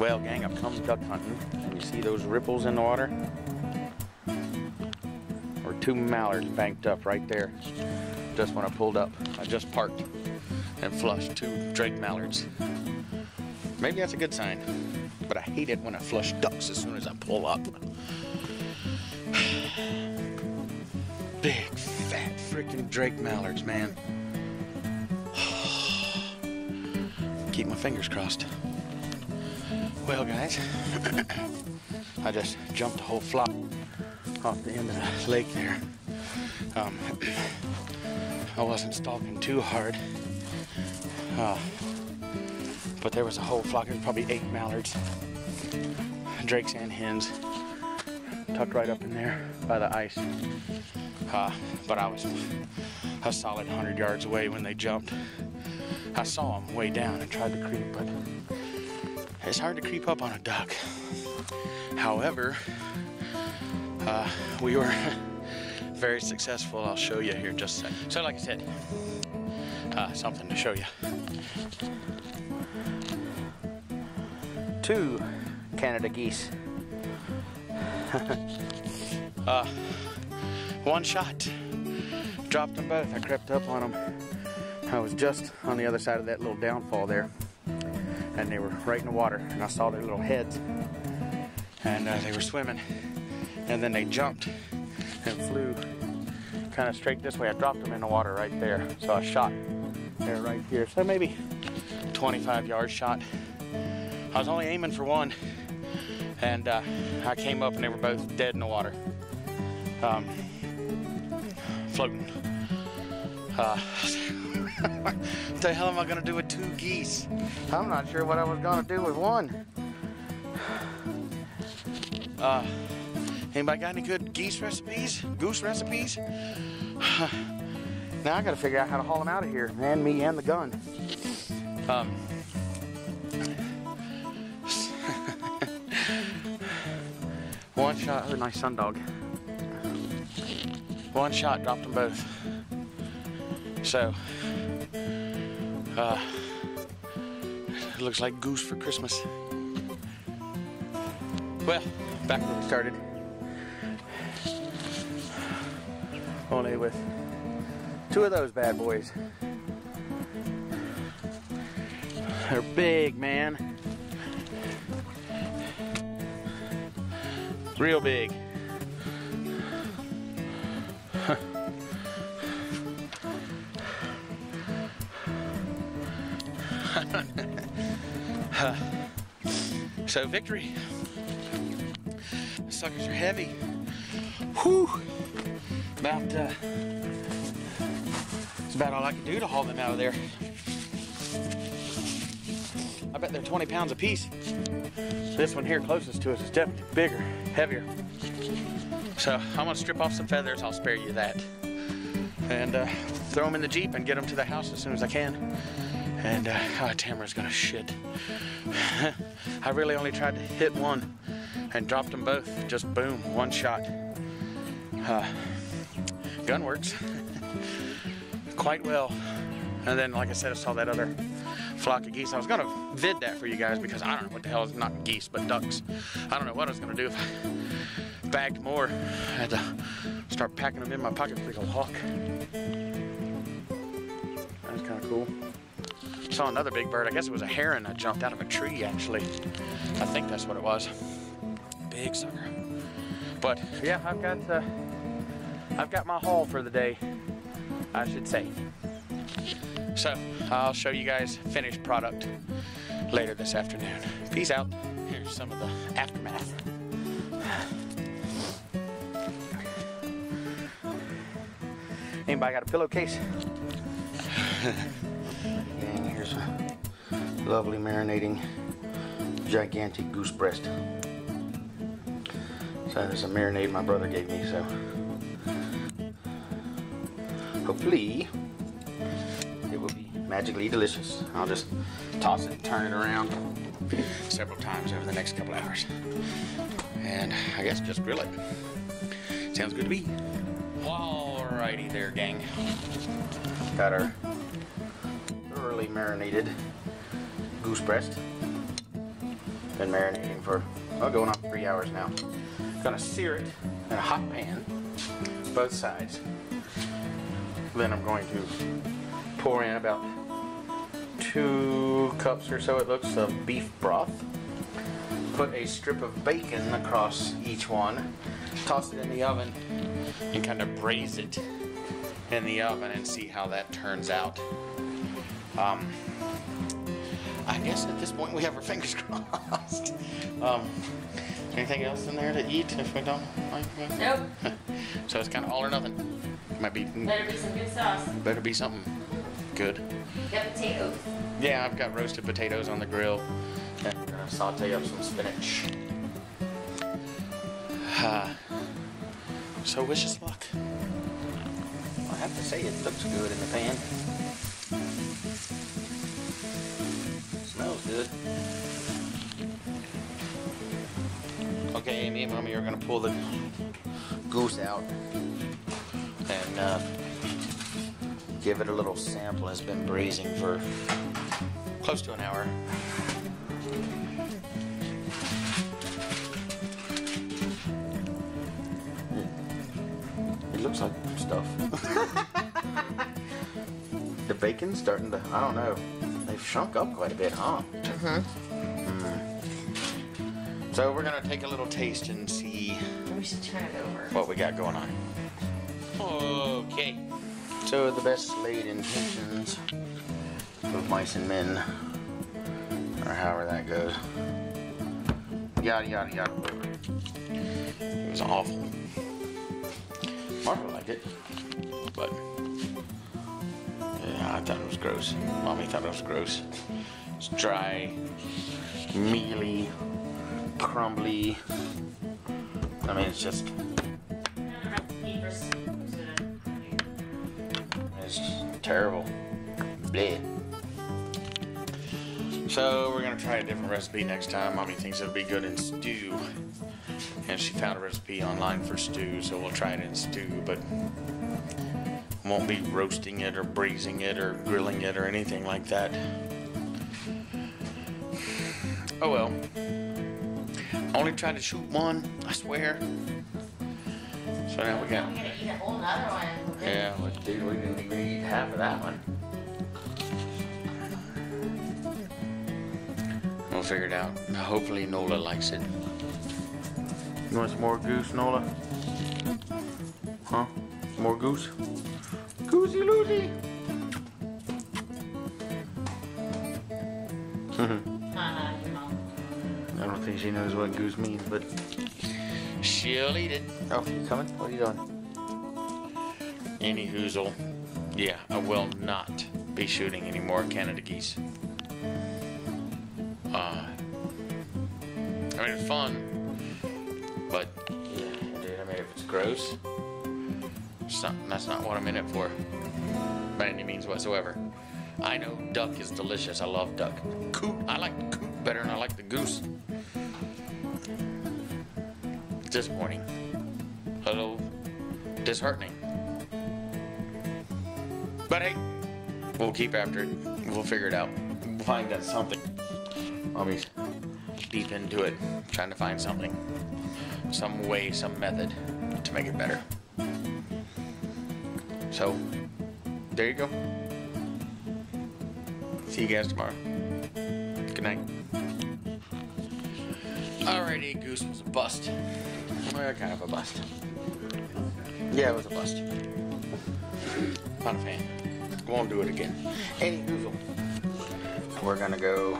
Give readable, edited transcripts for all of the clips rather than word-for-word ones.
Well, gang, I've come duck hunting, and you see those ripples in the water? Or two mallards banked up right there. Just when I pulled up, I just parked and flushed two Drake mallards. Maybe that's a good sign, but I hate it when I flush ducks as soon as I pull up. Big, fat, freaking Drake mallards, man. Keep my fingers crossed. Well, guys, I just jumped a whole flock off the end of the lake there. I wasn't stalking too hard, but there was a whole flock. There was probably 8 mallards, drakes and hens, tucked right up in there by the ice. But I was a solid 100 yards away when they jumped. I saw them way down and tried to creep, but it's hard to creep up on a duck. However, we were very successful. I'll show you here in just a second. So like I said, something to show you. 2 Canada geese. 1 shot. Dropped them both. I crept up on them. I was just on the other side of that little downfall there, and they were right in the water, and I saw their little heads, and they were swimming, and then they jumped and flew kind of straight this way. I dropped them in the water right there, so I shot there right here. So maybe 25-yard shot. I was only aiming for 1, and I came up and they were both dead in the water, floating. What the hell am I gonna do with 2 geese? I'm not sure what I was gonna do with 1. Anybody got any good geese recipes? Goose recipes? Now I gotta figure out how to haul them out of here, man, me and the gun. One shot, oh, nice sundog. 1 shot, dropped them both. So, it looks like Goose for Christmas. Well, back where we started. Only with 2 of those bad boys. They're big, man. Real big. So victory. The suckers are heavy. Whew. It's about all I can do to haul them out of there. I bet they're 20 pounds apiece. This one here closest to us is definitely bigger, heavier. So I'm gonna strip off some feathers. I'll spare you that. And throw them in the Jeep and get them to the house as soon as I can. And Tamara's gonna shit. I really only tried to hit 1 and dropped them both. Just boom, 1 shot. Gun works quite well. And then, like I said, I saw that other flock of geese. I was gonna vid that for you guys because I don't know what the hell is, not geese, but ducks. I don't know what I was gonna do if I bagged more. I had to start packing them in my pocket like a hawk. That's kind of cool. Saw another big bird. I guess it was a heron that jumped out of a tree, actually. I think that's what it was. Big sucker. But yeah, I've got my haul for the day, I should say. So I'll show you guys finished product later this afternoon. Peace out. Here's some of the aftermath. Anybody got a pillowcase? And here's a lovely marinating gigantic goose breast. So there's a marinade my brother gave me, so hopefully it will be magically delicious. I'll just toss it and turn it around several times over the next couple hours. And I guess just grill it. Sounds good to me. Alrighty there, gang. Got our thoroughly marinated goose breast. Been marinating for, going on 3 hours now. Gonna sear it in a hot pan, both sides. Then I'm going to pour in about 2 cups or so, it looks, of beef broth. Put a strip of bacon across each one. Toss it in the oven and kind of braise it in the oven and see how that turns out. I guess at this point we have our fingers crossed. Anything else in there to eat if we don't like it? Nope. So it's kind of all or nothing. Might be. Better be some good sauce. Better be something good. You got potatoes. Yeah, I've got roasted potatoes on the grill. And I'm gonna saute up some spinach. So wish us luck. I have to say it looks good in the pan. Smells good. Okay, Amy and Mommy are gonna pull the goose out and give it a little sample. It's been braising for close to an hour. It looks like stuff. The bacon's starting to, I don't know, they've shrunk up quite a bit, huh? So we're gonna take a little taste and see We should turn it over. what we got going on. Okay. So the best laid intentions of mice and men, or however that goes. Yada yada yada. It was awful. Martha liked it, but yeah, I thought it was gross. Mommy thought it was gross. It's dry, mealy, crumbly. I mean, it's just. It's terrible. Bleh. So we're gonna try a different recipe next time. Mommy thinks it'll be good in stew. And she found a recipe online for stew, so we'll try it in stew, but won't be roasting it or braising it or grilling it or anything like that. Oh well. Only tried to shoot one, I swear. So now we got. I'm gonna eat a whole nother one. Yeah, well, dude, we didn't even eat half of that one. We'll figure it out. Hopefully Nola likes it. You want some more goose, Nola? Huh? More goose? Goosey loosey! Your mom. I don't think she knows what goose means, but she'll eat it. Oh, you coming? What are you doing? Any hoozle. Yeah, I will not be shooting any more Canada geese. I mean, it's fun, but yeah, dude, I mean, if it's gross, that's not what I'm in it for, by any means whatsoever. I know duck is delicious. I love duck. Coot, I like the coot better than I like the goose. Disappointing. A little disheartening. But hey, we'll keep after it. We'll figure it out. We'll find out something. I'll be deep into it, trying to find something. Some way, some method to make it better. So, there you go. See you guys tomorrow. Good night. Alrighty, Goose was a bust. Well, kind of a bust. Yeah, it was a bust. Not a fan. Won't do it again. Any Goozle. We're gonna go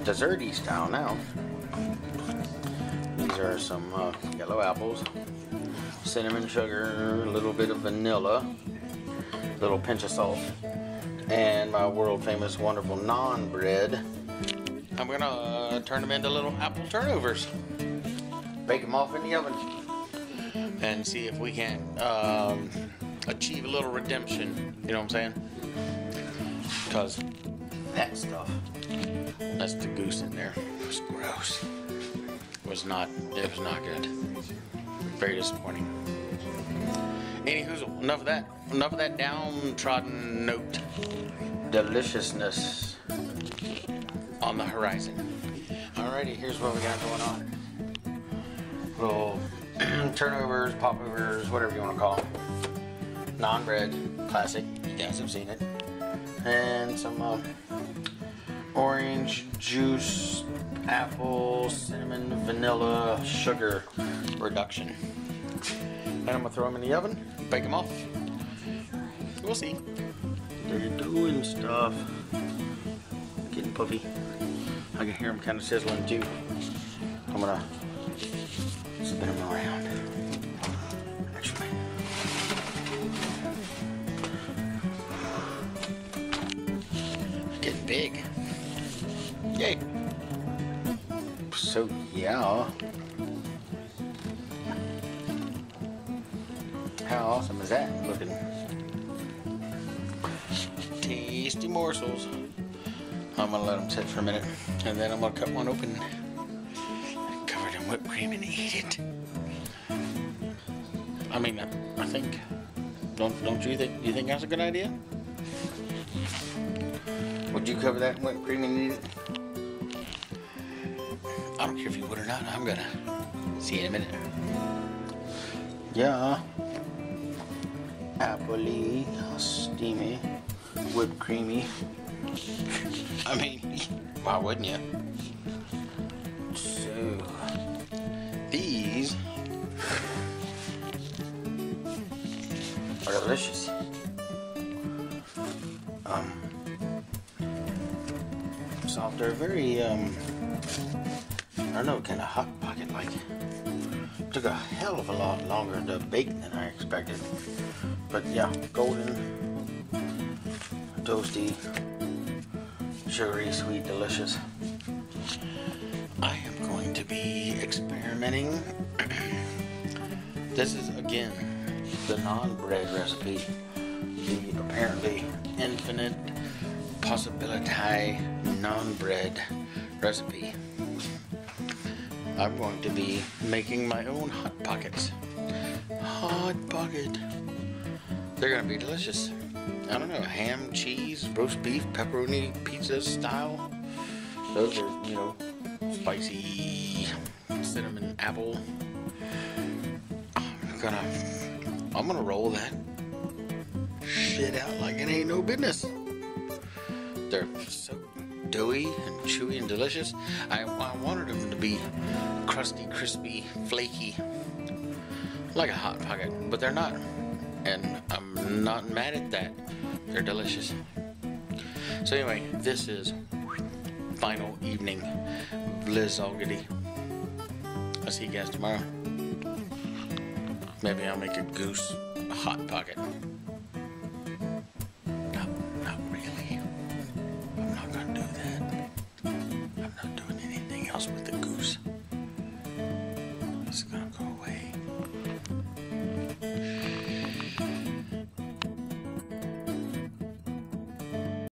dessert-y style now. These are some yellow apples, cinnamon sugar, a little bit of vanilla, a little pinch of salt, and my world-famous wonderful naan bread. I'm gonna turn them into little apple turnovers. Bake them off in the oven and see if we can achieve a little redemption. You know what I'm saying? Because that stuff, that's the goose in there, it was gross. It was not good. Very disappointing. Anywho, enough of that. Enough of that downtrodden note. Deliciousness on the horizon. All right. Alrighty, here's what we got going on. Little turnovers, popovers, whatever you want to call them. Non-bread, classic. You guys have seen it. And some orange juice, apple, cinnamon, vanilla, sugar reduction. And I'm gonna throw them in the oven, bake them off. We'll see. They're doing stuff. Getting puffy. I can hear them kind of sizzling too. I'm gonna spin them around. Actually. Getting big. Yay. So, yeah. How awesome is that looking? Tasty morsels. I'm gonna let them sit for a minute, and then I'm gonna cut one open, cover it in whipped cream, and eat it. I mean, I think, don't you think? You think that's a good idea? Would you cover that in whipped cream and eat it? I don't care if you would or not. I'm gonna see you in a minute. Yeah. Appley, steamy, whipped creamy. I mean, why wouldn't you? So, these are delicious. Soft. They're very, I don't know, kind of hot pocket like. Took a hell of a lot longer to bake than I expected. But yeah, golden, toasty, sugary, sweet, delicious. I am going to be experimenting. This is, again, the non-bread recipe. The apparently infinite possibility non-bread recipe. I'm going to be making my own Hot Pockets. Hot Pocket. They're going to be delicious. I don't know, ham, cheese, roast beef, pepperoni, pizza style. Those are, you know, spicy, cinnamon, apple. I'm gonna roll that shit out like it ain't no business. They're so doughy and chewy and delicious. I wanted them to be crusty, crispy, flaky, like a Hot Pocket, but they're not. And I'm not mad at that. They're delicious. So anyway, this is final evening blizzogity. I'll see you guys tomorrow. Maybe I'll make a Goose Hot Pocket. No, not really. I'm not gonna do that. I'm not doing anything else with the